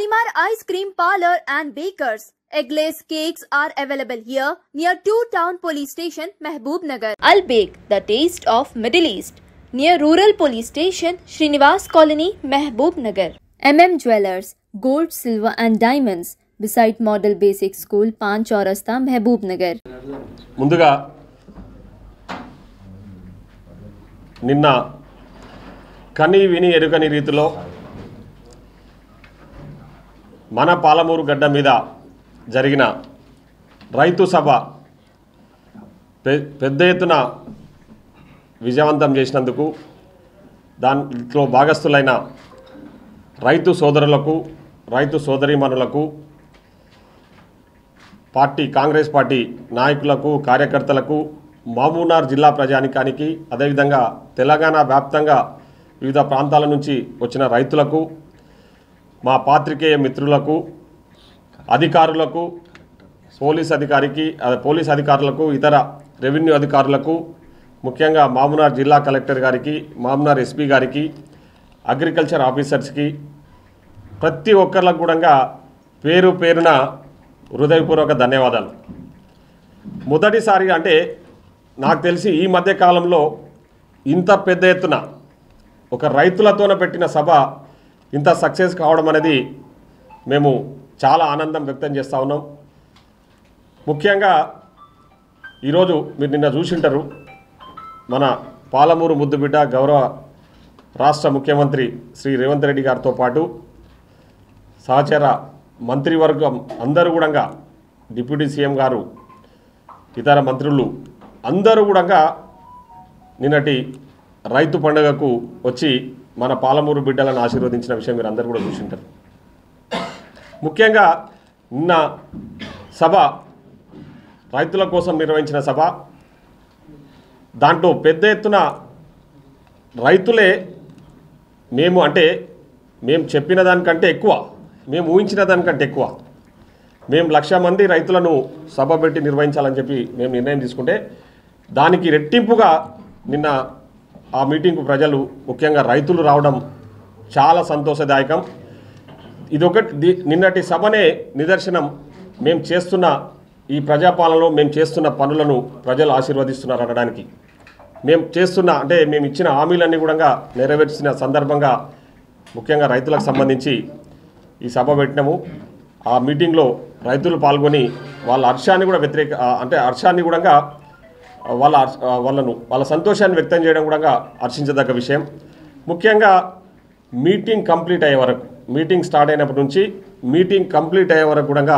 Shalimar Ice Cream Parlor and Bakers. Eggless cakes are available here near 2 Town Police Station, Mehboob Nagar. Al Bake, the taste of Middle East, near Rural Police Station, Srinivas Colony, Mehboob Nagar. MM Jewelers, Gold, Silver and Diamonds, beside Model Basic School, Pan Chaurasta, Mehboob Nagar. ముందుగా నిన్న కని విని ఎరుకని రీతిలో మన పాలమూరు గడ్డ మీద జరిగిన రైతు సభ పెద్ద ఎత్తున విజయవంతం చేసినందుకు దాంట్లో భాగస్థులైన రైతు సోదరులకు రైతు సోదరీమణులకు కాంగ్రెస్ పార్టీ నాయకులకు కార్యకర్తలకు మహబూబ్నగర్ జిల్లా ప్రజానికానికి అదేవిధంగా తెలంగాణ వ్యాప్తంగా వివిధ ప్రాంతాల నుంచి వచ్చిన రైతులకు మా పాత్రికేయ మిత్రులకు అధికారులకు పోలీస్ అధికారులకు ఇతర రెవెన్యూ అధికారులకు ముఖ్యంగా మహబూబ్నగర్ జిల్లా కలెక్టర్ గారికి మహబూబ్నగర్ ఎస్పీ గారికి అగ్రికల్చర్ ఆఫీసర్స్కి ప్రతి ఒక్కరికి కూడా పేరు పేరున హృదయపూర్వక ధన్యవాదాలు. మొదటిసారి అంటే నాకు తెలిసి ఈ మధ్య కాలంలో ఇంత పెద్ద ఎత్తున ఒక రైతులతోనే పెట్టిన సభ ఇంత సక్సెస్ కావడం అనేది మేము చాలా ఆనందం వ్యక్తం చేస్తూ ఉన్నాం. ముఖ్యంగా ఈరోజు మీరు నిన్న చూసింటారు, మన పాలమూరు ముద్దుబిడ్డ గౌరవ రాష్ట్ర ముఖ్యమంత్రి శ్రీ రేవంత్ రెడ్డి గారితో పాటు సహచర మంత్రివర్గం అందరూ కూడా, డిప్యూటీ సీఎం గారు, ఇతర మంత్రులు అందరూ కూడా నిన్నటి రైతు పండుగకు వచ్చి మన పాలమూరు బిడ్డలను ఆశీర్వదించిన విషయం మీరు అందరూ కూడా చూసింటారు. ముఖ్యంగా నిన్న సభ రైతుల కోసం నిర్వహించిన సభ, దాంట్లో పెద్ద ఎత్తున రైతులే మేము చెప్పిన దానికంటే ఎక్కువ, మేము ఊహించిన దానికంటే ఎక్కువ, మేము 1,00,000 మంది రైతులను సభ పెట్టి నిర్వహించాలని చెప్పి మేము నిర్ణయం తీసుకుంటే దానికి రెట్టింపుగా నిన్న ఆ మీటింగ్కు ప్రజలు ముఖ్యంగా రైతులు రావడం చాలా సంతోషదాయకం. నిన్నటి సభనే నిదర్శనం. మేము చేస్తున్న ఈ ప్రజాపాలనలో మేము చేస్తున్న పనులను ప్రజలు ఆశీర్వదిస్తున్నారు అనడానికి. మేము ఇచ్చిన హామీలన్నీ కూడా నెరవేర్చిన సందర్భంగా ముఖ్యంగా రైతులకు సంబంధించి ఈ సభ పెట్టినాము. ఆ మీటింగ్లో రైతులు పాల్గొని వాళ్ళ హర్షాన్ని కూడా హర్షాన్ని కూడా వాళ్ళ సంతోషాన్ని వ్యక్తం చేయడం కూడా హర్షించదగ్గ విషయం. ముఖ్యంగా మీటింగ్ కంప్లీట్ అయ్యే వరకు, మీటింగ్ స్టార్ట్ అయినప్పటి నుంచి మీటింగ్ కంప్లీట్ అయ్యే వరకు కూడా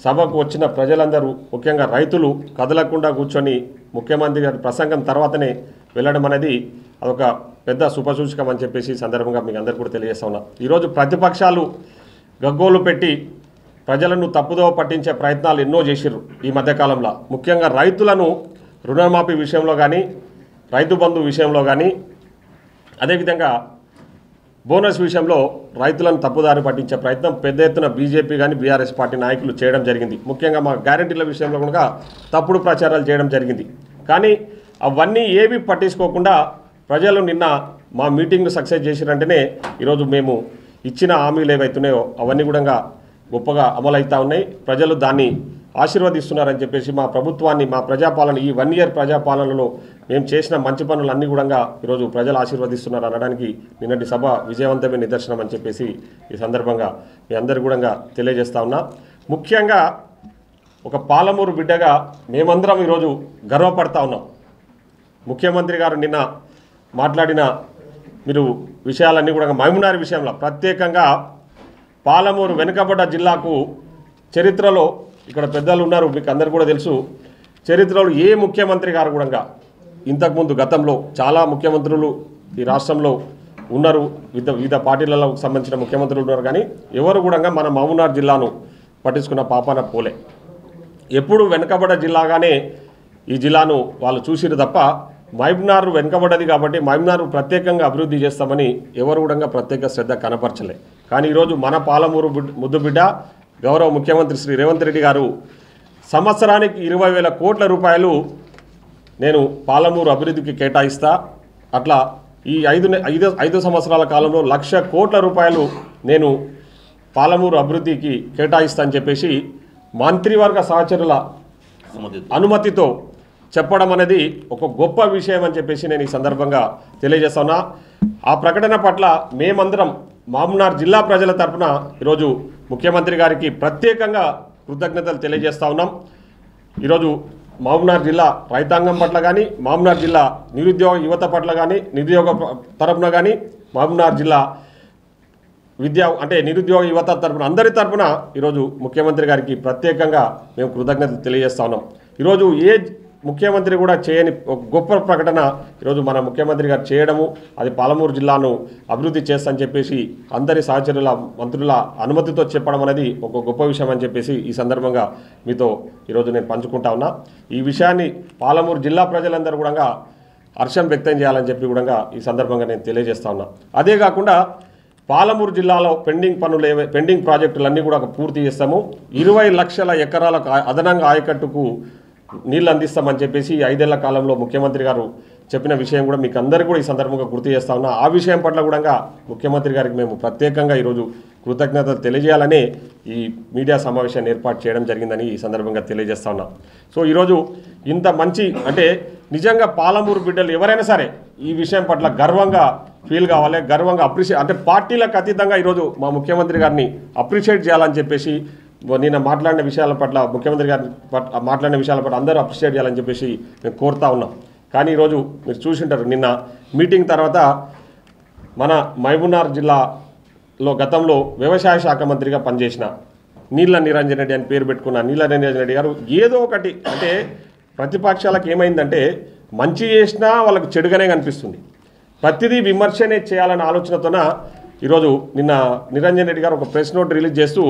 సభకు వచ్చిన ప్రజలందరూ ముఖ్యంగా రైతులు కదలకుండా కూర్చొని ముఖ్యమంత్రి గారి ప్రసంగం తర్వాతనే వెళ్ళడం అనేది అదొక పెద్ద శుభసూచకం అని చెప్పేసి సందర్భంగా మీకు అందరికీ కూడా తెలియజేస్తా ఉన్నా. ఈరోజు ప్రతిపక్షాలు గగ్గోలు పెట్టి ప్రజలను తప్పుదోవ పట్టించే ప్రయత్నాలు ఎన్నో చేసిర్రు ఈ మధ్యకాలంలో. ముఖ్యంగా రైతులను రుణమాఫీ విషయంలో కానీ, రైతు బంధు విషయంలో కానీ, అదేవిధంగా బోనస్ విషయంలో రైతులను తప్పుదారి పట్టించే ప్రయత్నం పెద్ద ఎత్తున బీజేపీ కానీ బీఆర్ఎస్ పార్టీ నాయకులు చేయడం జరిగింది. ముఖ్యంగా మా గ్యారెంటీల విషయంలో కూడా తప్పుడు ప్రచారాలు చేయడం జరిగింది. కానీ అవన్నీ ఏవి పట్టించుకోకుండా ప్రజలు నిన్న మా మీటింగ్ను సక్సెస్ చేసిరంటేనే ఈరోజు మేము ఇచ్చిన హామీలు ఏవైతున్నాయో అవన్నీ కూడా గొప్పగా అమలవుతూ ఉన్నాయి. ప్రజలు దాన్ని ఆశీర్వదిస్తున్నారని చెప్పేసి మా ప్రభుత్వాన్ని, మా ప్రజాపాలన, ఈ 1 ఇయర్ ప్రజాపాలనలో మేము చేసిన మంచి పనులన్నీ కూడా ఈరోజు ప్రజలు ఆశీర్వదిస్తున్నారు అనడానికి నిన్నటి సభ విజయవంతమైన నిదర్శనం అని చెప్పేసి ఈ సందర్భంగా మీ అందరు కూడా తెలియజేస్తా ఉన్నా. ముఖ్యంగా ఒక పాలమూరు బిడ్డగా మేమందరం ఈరోజు గర్వపడతా ఉన్నాం. ముఖ్యమంత్రి గారు నిన్న మాట్లాడిన విషయాలన్నీ కూడా మహబూబ్నగర్ విషయంలో ప్రత్యేకంగా పాలమూరు వెనుకబడ్డ జిల్లాకు చరిత్రలో, ఇక్కడ పెద్దలు ఉన్నారు మీకు అందరు కూడా తెలుసు, చరిత్రలో ఏ ముఖ్యమంత్రి గారు కూడా ఇంతకుముందు గతంలో చాలా ముఖ్యమంత్రులు ఈ రాష్ట్రంలో ఉన్నారు, వివిధ పార్టీలలో సంబంధించిన ముఖ్యమంత్రులు ఉన్నారు, కానీ ఎవరు కూడా మన మహబూబ్నగర్ జిల్లాను పట్టించుకున్న పాపాన పోలే. ఎప్పుడు వెనుకబడ్డ జిల్లాగానే ఈ జిల్లాను వాళ్ళు చూసిరు తప్ప మహబూబ్నగర్ వెనుకబడ్డది కాబట్టి మహబూబ్నగర్ ప్రత్యేకంగా అభివృద్ధి చేస్తామని ఎవరు కూడా ప్రత్యేక శ్రద్ధ కనపరచలే. కానీ ఈరోజు మన పాలమూరు ముద్దుబిడ్డ గౌరవ ముఖ్యమంత్రి శ్రీ రేవంత్ రెడ్డి గారు సంవత్సరానికి 20,000 కోట్ల రూపాయలు నేను పాలమూరు అభివృద్ధికి కేటాయిస్తా, అట్లా ఈ 5 సంవత్సరాల కాలంలో 1,00,000 కోట్ల రూపాయలు నేను పాలమూరు అభివృద్ధికి కేటాయిస్తా అని చెప్పేసి మంత్రివర్గ సహచరుల అనుమతితో చెప్పడం అనేది ఒక గొప్ప విషయం అని చెప్పేసి నేను ఈ సందర్భంగా తెలియజేస్తున్నా. ఆ ప్రకటన పట్ల మేమందరం మహబూబ్నగర్ జిల్లా ప్రజల తరఫున ఈరోజు ముఖ్యమంత్రి గారికి ప్రత్యేకంగా కృతజ్ఞతలు తెలియజేస్తా ఉన్నాం. ఈరోజు మహబూబ్నగర్ జిల్లా రైతాంగం పట్ల కానీ, మహబూబ్నగర్ జిల్లా నిరుద్యోగ యువత పట్ల కానీ, నిరుద్యోగ తరఫున కానీ, మహబూబ్నగర్ జిల్లా నిరుద్యోగ యువత తరఫున అందరి తరఫున ఈరోజు ముఖ్యమంత్రి గారికి ప్రత్యేకంగా మేము కృతజ్ఞతలు తెలియజేస్తా ఉన్నాం. ఈరోజు ఏ ముఖ్యమంత్రి కూడా చేయని ఒక గొప్ప ప్రకటన ఈరోజు మన ముఖ్యమంత్రి గారు చేయడము, అది పాలమూరు జిల్లాను అభివృద్ధి చేస్తామని చెప్పేసి అందరి సహచరుల మంత్రుల అనుమతితో చెప్పడం అనేది ఒక గొప్ప విషయం అని చెప్పేసి ఈ సందర్భంగా మీతో ఈరోజు నేను పంచుకుంటా ఉన్నా. ఈ విషయాన్ని పాలమూరు జిల్లా ప్రజలందరూ కూడా హర్షం వ్యక్తం చేయాలని చెప్పి కూడా ఈ సందర్భంగా నేను తెలియజేస్తా ఉన్నా. అదే కాకుండా పాలమూరు జిల్లాలో పెండింగ్ ప్రాజెక్టులన్నీ కూడా పూర్తి చేస్తాము. 20 లక్షల ఎకరాల అదనంగా ఆయకట్టుకు నీళ్ళు అందిస్తామని చెప్పేసి 5 ఏళ్ల కాలంలో ముఖ్యమంత్రి గారు చెప్పిన విషయం కూడా మీకు అందరికీ కూడా ఈ సందర్భంగా గుర్తు చేస్తా ఉన్నా. ఆ విషయం పట్ల కూడా ముఖ్యమంత్రి గారికి మేము ప్రత్యేకంగా ఈరోజు కృతజ్ఞతలు తెలియజేయాలని ఈ మీడియా సమావేశాన్ని ఏర్పాటు చేయడం జరిగిందని ఈ సందర్భంగా తెలియజేస్తా ఉన్నాం. సో ఈరోజు ఇంత మంచి నిజంగా పాలమూరు బిడ్డలు ఎవరైనా సరే ఈ విషయం పట్ల గర్వంగా ఫీల్ కావాలి, గర్వంగా అప్రిషియేట్ పార్టీలకు అతీతంగా ఈరోజు మా ముఖ్యమంత్రి గారిని అప్రిషియేట్ చేయాలని చెప్పేసి నిన్న మాట్లాడిన విషయాల పట్ల ముఖ్యమంత్రి గారి మాట్లాడిన విషయాల పట్ల అందరూ అప్రిషియేట్ చేయాలని చెప్పేసి మేము కోరుతా ఉన్నాం. కానీ ఈరోజు మీరు చూసింటారు, నిన్న మీటింగ్ తర్వాత మన మహబూబ్నగర్ జిల్లాలో గతంలో వ్యవసాయ శాఖ మంత్రిగా పనిచేసిన నీళ్ళ నిరంజన్ రెడ్డి అని పేరు పెట్టుకున్న నీళ్ళ నిరంజన్ రెడ్డి గారు ఏదో ఒకటి ప్రతిపక్షాలకు ఏమైందంటే మంచి చేసినా వాళ్ళకు చెడుగానే కనిపిస్తుంది. ప్రతిదీ విమర్శనే చేయాలన్న ఆలోచనతోన ఈరోజు నిన్న నిరంజన్ రెడ్డి గారు ఒక ప్రెస్ నోట్ రిలీజ్ చేస్తూ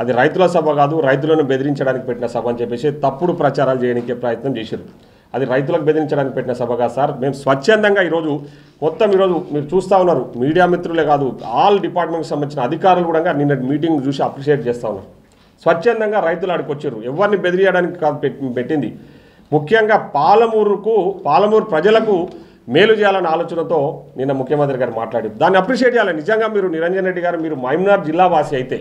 అది రైతుల సభ కాదు, రైతులను బెదిరించడానికి పెట్టిన సభ అని చెప్పేసి తప్పుడు ప్రచారాలు చేయడానికి ప్రయత్నం చేశారు. అది రైతులకు బెదిరించడానికి పెట్టిన సభ కాదు సార్. మేము స్వచ్ఛందంగా ఈరోజు మీరు చూస్తూ ఉన్నారు, మీడియా మిత్రులే కాదు ఆల్ డిపార్ట్మెంట్కి సంబంధించిన అధికారులు కూడా నిన్న మీటింగ్ చూసి అప్రిషియేట్ చేస్తూ ఉన్నారు. స్వచ్ఛందంగా రైతులు అడికొచ్చారు, ఎవరిని బెదిరియడానికి కాదు పెట్టింది. ముఖ్యంగా పాలమూరు ప్రజలకు మేలు చేయాలన్న ఆలోచనతో నిన్న ముఖ్యమంత్రి గారు మాట్లాడారు. దాన్ని అప్రిషియేట్ చేయాలి. నిజంగా మీరు నిరంజన్ రెడ్డి గారు మీరు మహబూబ్నగర్ జిల్లా వాసి అయితే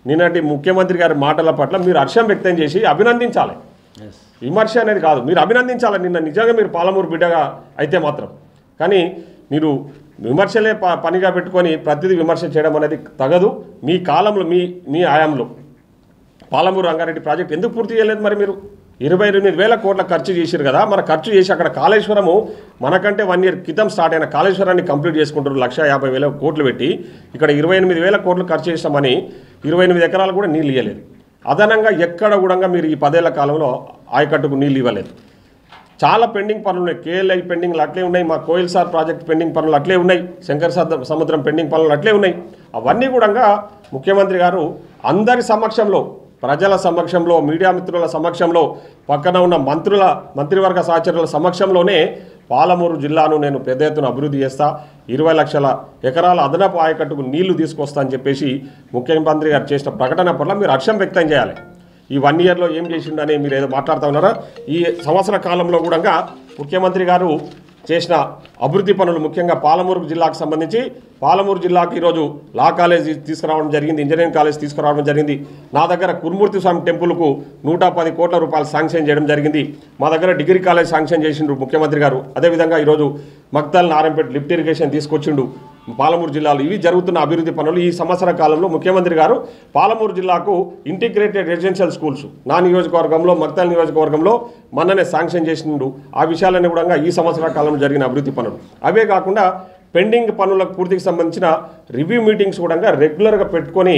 నిన్నటి ముఖ్యమంత్రి గారి మాటల పట్ల మీరు హర్షం వ్యక్తం చేసి అభినందించాలి. విమర్శ అనేది కాదు, మీరు అభినందించాలి. నిన్న నిజంగా మీరు పాలమూరు బిడ్డగా అయితే మాత్రం. కానీ మీరు విమర్శలే పనిగా పెట్టుకొని ప్రతిదీ విమర్శ చేయడం అనేది తగదు. మీ కాలంలో మీ హయాంలో పాలమూరు రంగారెడ్డి ప్రాజెక్ట్ ఎందుకు పూర్తి చేయలేదు? మరి మీరు 28,000 కోట్ల ఖర్చు చేశారు కదా. మన ఖర్చు చేసి అక్కడ కాళేశ్వరము మనకంటే 1 ఇయర్ క్రితం స్టార్ట్ అయిన కాళేశ్వరాన్ని కంప్లీట్ చేసుకుంటారు 1,50,000 కోట్లు పెట్టి. ఇక్కడ 28,000 కోట్లు ఖర్చు చేసామని 28 ఎకరాలు కూడా నీళ్ళు ఇవ్వలేదు. అదనంగా ఎక్కడ కూడా మీరు ఈ 10 ఏళ్ల కాలంలో ఆయకట్టుకు నీళ్ళు ఇవ్వలేదు. చాలా పెండింగ్ పనులు ఉన్నాయి. కేఎల్ఐ పెండింగ్లు అట్లే ఉన్నాయి, మా కోయిల్ సార్ ప్రాజెక్ట్ పెండింగ్ పనులు అట్లే ఉన్నాయి, శంకర్ సముద్రం పెండింగ్ పనులు అట్లే ఉన్నాయి. అవన్నీ కూడా ముఖ్యమంత్రి గారు అందరి సమక్షంలో, ప్రజల సమక్షంలో, మీడియా మిత్రుల సమక్షంలో, పక్కన ఉన్న మంత్రివర్గ సహచరుల సమక్షంలోనే పాలమూరు జిల్లాను నేను పెద్ద ఎత్తున అభివృద్ధి చేస్తా, 20 లక్షల ఎకరాల అదనపు ఆయకట్టుకు నీళ్లు తీసుకొస్తా అని చెప్పేసి ముఖ్యమంత్రి గారు చేసిన ప్రకటన పట్ల మీరు హర్షం వ్యక్తం చేయాలి. ఈ 1 ఇయర్లో ఏం చేసిండని మీరు ఏదో మాట్లాడుతూ ఉన్నారా? ఈ సంవత్సర కాలంలో కూడా ముఖ్యమంత్రి గారు చేసిన అభివృద్ధి పనులు, ముఖ్యంగా పాలమూరు జిల్లాకు సంబంధించి పాలమూరు జిల్లాకు ఈరోజు లా కాలేజ్ తీసుకురావడం జరిగింది, ఇంజనీరింగ్ కాలేజ్ తీసుకురావడం జరిగింది. నా దగ్గర కురుమూర్తి స్వామి టెంపుల్కు 110 కోట్ల రూపాయలు శాంక్షన్ చేయడం జరిగింది. మా దగ్గర డిగ్రీ కాలేజ్ శాంక్షన్ చేసిండు ముఖ్యమంత్రి గారు. అదేవిధంగా ఈరోజు మక్తల్ నారాయణపేట లిఫ్ట్ ఇరిగేషన్ తీసుకొచ్చిండు పాలమూరు జిల్లాలో. ఇవి జరుగుతున్న అభివృద్ధి పనులు. ఈ సంవత్సర కాలంలో ముఖ్యమంత్రి గారు పాలమూరు జిల్లాకు ఇంటిగ్రేటెడ్ రెసిడెన్షియల్ స్కూల్స్ నా నియోజకవర్గంలో, మక్తల్ నియోజకవర్గంలో మొన్ననే శాంక్షన్ చేసిండు. ఆ విషయాలన్నీ కూడా ఈ సంవత్సర కాలంలో జరిగిన అభివృద్ధి పనులు. అవే కాకుండా పెండింగ్ పనులకు పూర్తికి సంబంధించిన రివ్యూ మీటింగ్స్ కూడా రెగ్యులర్గా పెట్టుకొని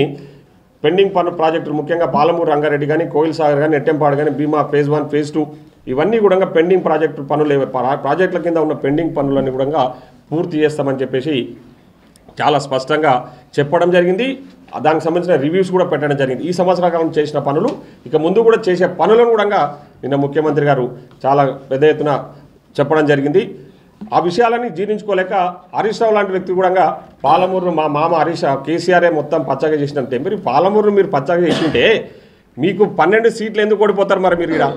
పెండింగ్ ప్రాజెక్టులు, ముఖ్యంగా పాలమూరు రంగారెడ్డి కానీ, కోయిల్ సాగర్ కానీ, నెట్టెంపాడు కానీ, భీమా ఫేజ్ 1 ఫేజ్ 2 ఇవన్నీ కూడా పెండింగ్ ప్రాజెక్టుల కింద ఉన్న పెండింగ్ పనులన్నీ కూడా పూర్తి చేస్తామని చెప్పేసి చాలా స్పష్టంగా చెప్పడం జరిగింది. దానికి సంబంధించిన రివ్యూస్ కూడా పెట్టడం జరిగింది. ఈ సంవత్సర కాలం చేసిన పనులు, ఇక ముందు కూడా చేసే పనులను కూడా నిన్న ముఖ్యమంత్రి గారు చాలా పెద్ద ఎత్తున చెప్పడం జరిగింది. ఆ విషయాలన్నీ జీర్ణించుకోలేక హరీష్ రావు లాంటి వ్యక్తి కూడా పాలమూరు మా మామ కేసీఆరే మొత్తం పచ్చగా చేసినంటే, మీరు పాలమూరును మీరు పచ్చగా చేసింటే మీకు 12 సీట్లు ఎందుకు ఓడిపోతారు? మరి మీరు ఇక్కడ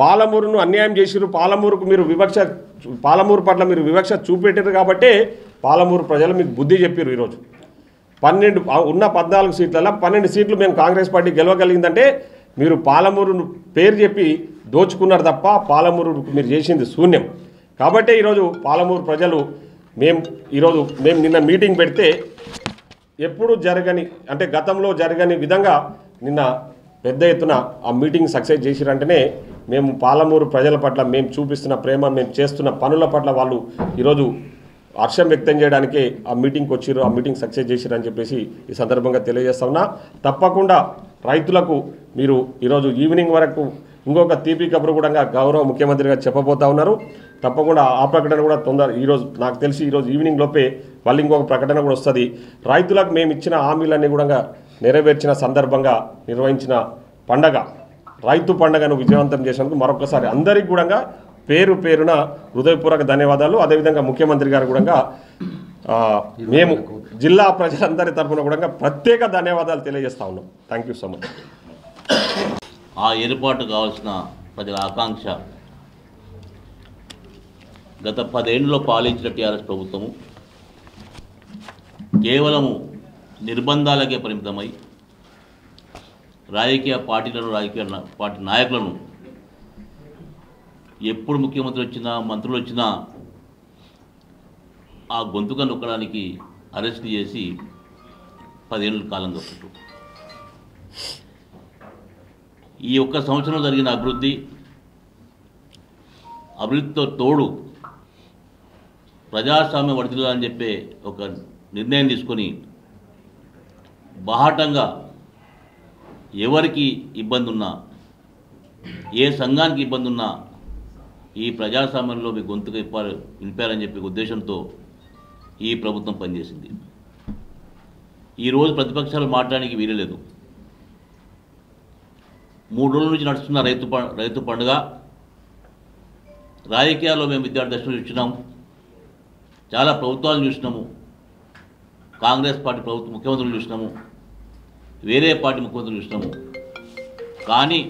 పాలమూరును అన్యాయం చేసిరు, పాలమూరు పట్ల మీరు వివక్ష చూపెట్టారు కాబట్టే పాలమూరు ప్రజలు మీకు బుద్ధి చెప్పారు. ఈరోజు ఉన్న 14 సీట్లలో 12 సీట్లు మేము కాంగ్రెస్ పార్టీ గెలవగలిగిందంటే మీరు పాలమూరు పేరు చెప్పి దోచుకున్నారు తప్ప పాలమూరు మీరు చేసింది శూన్యం. కాబట్టే ఈరోజు పాలమూరు ప్రజలు మేము నిన్న మీటింగ్ పెడితే ఎప్పుడు జరగని అంటే గతంలో జరగని విధంగా నిన్న పెద్ద ఎత్తున ఆ మీటింగ్ సక్సెస్ చేసిరంటేనే మేము పాలమూరు ప్రజల పట్ల మేము చూపిస్తున్న ప్రేమ, మేము చేస్తున్న పనుల పట్ల వాళ్ళు ఈరోజు హర్షం వ్యక్తం చేయడానికే ఆ మీటింగ్కి వచ్చిర్రు, ఆ మీటింగ్ సక్సెస్ చేసిరని చెప్పేసి ఈ సందర్భంగా తెలియజేస్తా ఉన్నా. తప్పకుండా రైతులకు మీరు ఈరోజు ఈవినింగ్ వరకు ఇంకొక తీపి కబురు కూడా గౌరవ ముఖ్యమంత్రి గారు చెప్పబోతా ఉన్నారు. తప్పకుండా ఆ ప్రకటన కూడా ఈరోజు నాకు తెలిసి ఈరోజు ఈవినింగ్ లోపే మళ్ళీ ఇంకొక ప్రకటన కూడా వస్తుంది. రైతులకు మేము ఇచ్చిన హామీలన్నీ కూడా నెరవేర్చిన సందర్భంగా నిర్వహించిన పండగ రైతు పండుగను విజయవంతం చేసినందుకు మరొకసారి అందరికీ కూడా పేరు పేరున హృదయపూర్వక ధన్యవాదాలు. అదేవిధంగా ముఖ్యమంత్రి గారు కూడా మేము జిల్లా ప్రజలందరి తరఫున కూడా ప్రత్యేక ధన్యవాదాలు తెలియజేస్తా ఉన్నాం. Thank you so much. ఆ ఏర్పాటు కావాల్సిన ప్రజల ఆకాంక్ష గత 10 ఏళ్లలో పాలించిన టీఆర్ఎస్ ప్రభుత్వము కేవలము నిర్బంధాలకే పరిమితమై రాజకీయ పార్టీ నాయకులను ఎప్పుడు ముఖ్యమంత్రి వచ్చినా మంత్రులు వచ్చినా ఆ గొంతుక నొక్కడానికి అరెస్ట్ చేసి 10 ఏళ్ళ కాలం గడుపుతూ ఈ ఒక్క సంవత్సరం జరిగిన అభివృద్ధితో తోడు ప్రజాస్వామ్యం వర్ధిల్లాలని చెప్పే ఒక నిర్ణయం తీసుకొని బాహాటంగా ఎవరికి ఇబ్బంది ఉన్నా, ఏ సంఘానికి ఇబ్బంది ఉన్నా ఈ ప్రజాస్వామ్యంలో మీ గొంతుకు నిలిపారని చెప్పే ఉద్దేశంతో ఈ ప్రభుత్వం పనిచేసింది. ఈరోజు ప్రతిపక్షాలు మాట్లాడడానికి వీలు 3 రోజుల నుంచి నడుస్తున్న రైతు పండుగ రాజకీయాల్లో మేము విద్యార్థి దర్శనం చూసినాము, చాలా ప్రభుత్వాలు చూసినాము, కాంగ్రెస్ పార్టీ ముఖ్యమంత్రులు చూసినాము, వేరే పార్టీ ముఖ్యమంత్రులు చూసినాము. కానీ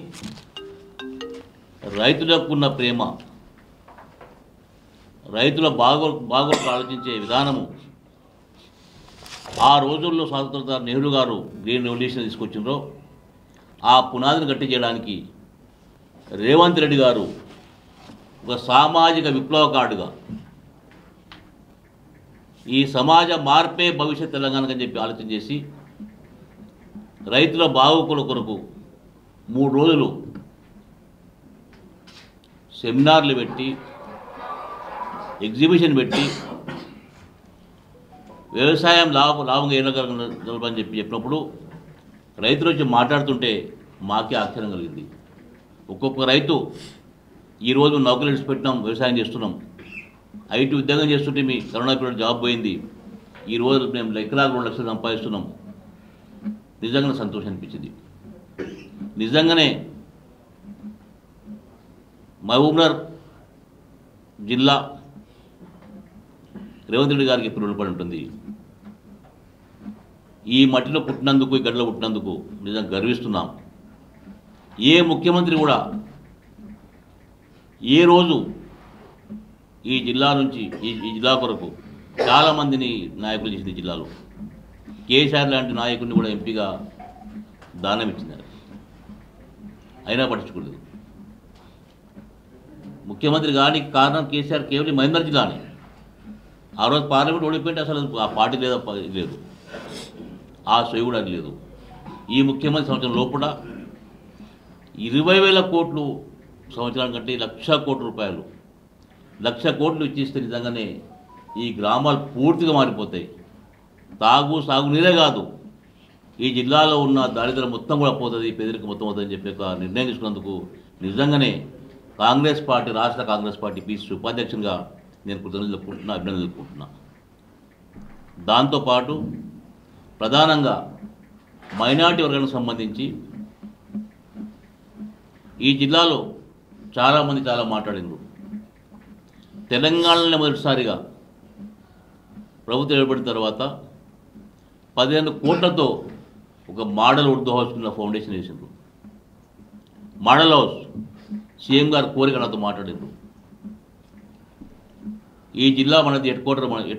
రైతులకు ఉన్న ప్రేమ, రైతుల బాగోగులు ఆలోచించే విధానము ఆ రోజుల్లో స్వాతంత్ర నెహ్రూ గారు గ్రీన్ రెవల్యూషన్ తీసుకొచ్చిండ్రో ఆ పునాదిని గట్టి చేయడానికి రేవంత్ రెడ్డి గారు ఒక సామాజిక విప్లవకారుడుగా ఈ సమాజ మార్పే భవిష్యత్ తెలంగాణకని చెప్పి ఆలోచన చేసి రైతుల బాగోగుల కొరకు 3 రోజులు సెమినార్లు పెట్టి ఎగ్జిబిషన్ పెట్టి వ్యవసాయం లాభంగా ఏనగలపని చెప్పినప్పుడు రైతులు వచ్చి మాట్లాడుతుంటే మాకే ఆశ్చర్యం కలిగింది. ఒక్కొక్క రైతు ఈరోజు నౌకలు విడిచిపెట్టినాం, వ్యవసాయం చేస్తున్నాం, ఐటీ ఉద్యోగం చేస్తుంటే మీ కరోనా పీరియడ్ జాబ్ పోయింది, ఈరోజు మేము లెక్కలాగా 2 లక్షలు సంపాదిస్తున్నాం. నిజంగానే సంతోషం అనిపించింది. నిజంగానే మహబూబ్నగర్ జిల్లా రేవంత్ రెడ్డి గారికి ఎప్పుడు రుణపడి ఉంటుంది. ఈ మట్టిలో పుట్టినందుకు, ఈ గడ్డలో పుట్టినందుకు నిజంగా గర్విస్తున్నాం. ఏ ముఖ్యమంత్రి కూడా ఏ రోజు ఈ జిల్లా నుంచి ఈ జిల్లా కొరకు చాలామందిని నాయకులు చేసింది జిల్లాలో. కేసీఆర్ లాంటి నాయకుడిని కూడా ఎంపీగా దానం ఇచ్చినారు, అయినా పట్టించుకోలేదు. ముఖ్యమంత్రి కానికి కారణం కేసీఆర్ కేవలం మహేందర్ జిల్లాని. ఆ రోజు పార్లమెంట్ ఓడిపోయింటే అసలు ఆ పార్టీ లేదు, ఆ సొయ్యి కూడా లేదు. ఈ ముఖ్యమంత్రి సంవత్సరం లోపల 20,000 కోట్లు సంవత్సరం కంటే 1,00,000 కోట్ల రూపాయలు 1,00,000 కోట్లు ఇచ్చిస్తే నిజంగానే ఈ గ్రామాలు పూర్తిగా మారిపోతాయి. సాగునీరే కాదు, ఈ జిల్లాలో ఉన్న దారిద్ర్యం మొత్తం కూడా పోతుంది, పేదరికం మొత్తం అవుతుందని చెప్పి ఒక నిర్ణయం తీసుకున్నందుకు నిజంగానే కాంగ్రెస్ పార్టీ, రాష్ట్ర కాంగ్రెస్ పార్టీ పిసిసి ఉపాధ్యక్షునిగా నేను కృతజ్ఞతలు చెప్పుకుంటున్నా, అభినందనలు చెప్పుకుంటున్నా. దాంతోపాటు ప్రధానంగా మైనార్టీ వర్గానికి సంబంధించి ఈ జిల్లాలో చాలామంది చాలా మాట్లాడినారు. తెలంగాణలో మొదటిసారిగా ప్రభుత్వం ఏర్పడిన తర్వాత 15 కోట్లతో ఒక మోడల్ ఉర్దూ హౌస్ ఫౌండేషన్ వేసిండ్రు. మోడల్ హౌస్ సీఎం గారు కోరిక నాతో మాట్లాడిండ్రు. ఈ జిల్లా మనది హెడ్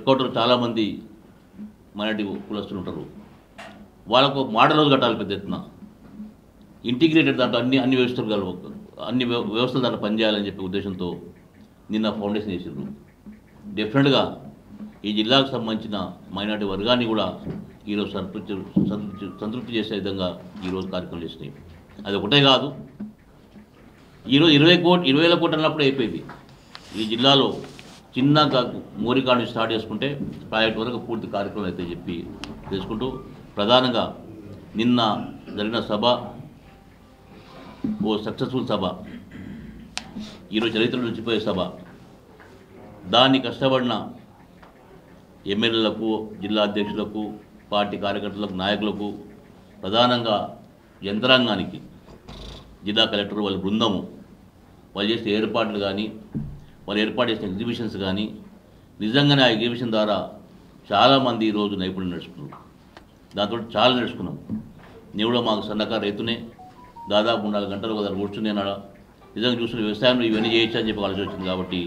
క్వార్టర్ చాలామంది మైనార్టీ కులస్తులు ఉంటారు. వాళ్ళకు మోడల్ హౌస్ కట్టాలి పెద్ద ఎత్తున, ఇంటిగ్రేటెడ్ దాంట్లో అన్ని వ్యవస్థలు అన్ని వ్యవస్థలు దాంట్లో పనిచేయాలని చెప్పే ఉద్దేశంతో నిన్న ఫౌండేషన్ చేసిండ్రు. డెఫినెట్గా ఈ జిల్లాకు సంబంధించిన మైనార్టీ వర్గాన్ని కూడా ఈరోజు సంతృప్తి చేసే విధంగా ఈరోజు కార్యక్రమాలు చేసినాయి. అది ఒకటే కాదు, ఈరోజు 20,000 కోట్లు అన్నప్పుడు అయిపోయింది. ఈ జిల్లాలో చిన్నగా మోరికాడ నుంచి స్టార్ట్ చేసుకుంటే ప్రాజెక్ట్ వరకు పూర్తి కార్యక్రమం అయితే చెప్పి తెలుసుకుంటూ, ప్రధానంగా నిన్న జరిగిన సభ ఓ సక్సెస్ఫుల్ సభ, ఈరోజు చరిత్రలో నిలిచిపోయే సభ. దాన్ని కష్టపడిన ఎమ్మెల్యేలకు, జిల్లా అధ్యక్షులకు, పార్టీ కార్యకర్తలకు, నాయకులకు, ప్రధానంగా యంత్రాంగానికి, జిల్లా కలెక్టర్ వాళ్ళ బృందము, వాళ్ళు చేసే ఏర్పాట్లు కానీ, వాళ్ళు ఏర్పాటు చేసిన ఎగ్జిబిషన్స్ కానీ, నిజంగానే ఆ ఎగ్జిబిషన్ ద్వారా చాలామంది ఈరోజు నైపుణ్యం నేర్చుకున్నారు. దాంతో చాలా నేర్చుకున్నాం. నేను కూడా మాకు సన్నకారు రైతునే, దాదాపు 4 గంటలు కదా కూర్చుని నాడ నిజంగా చూస్తున్న వ్యవసాయంలో ఇవన్నీ చేయొచ్చు అని చెప్పి ఆలోచన వచ్చింది. కాబట్టి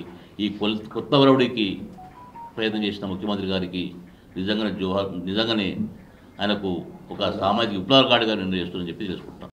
ఈ కొత్త వరవడికి ప్రయత్నం చేసిన ముఖ్యమంత్రి గారికి నిజంగానే ఆయనకు ఒక సామాజిక విప్లవకారిగా నిర్ణయం చేస్తుందని చెప్పి తెలుసుకుంటాం.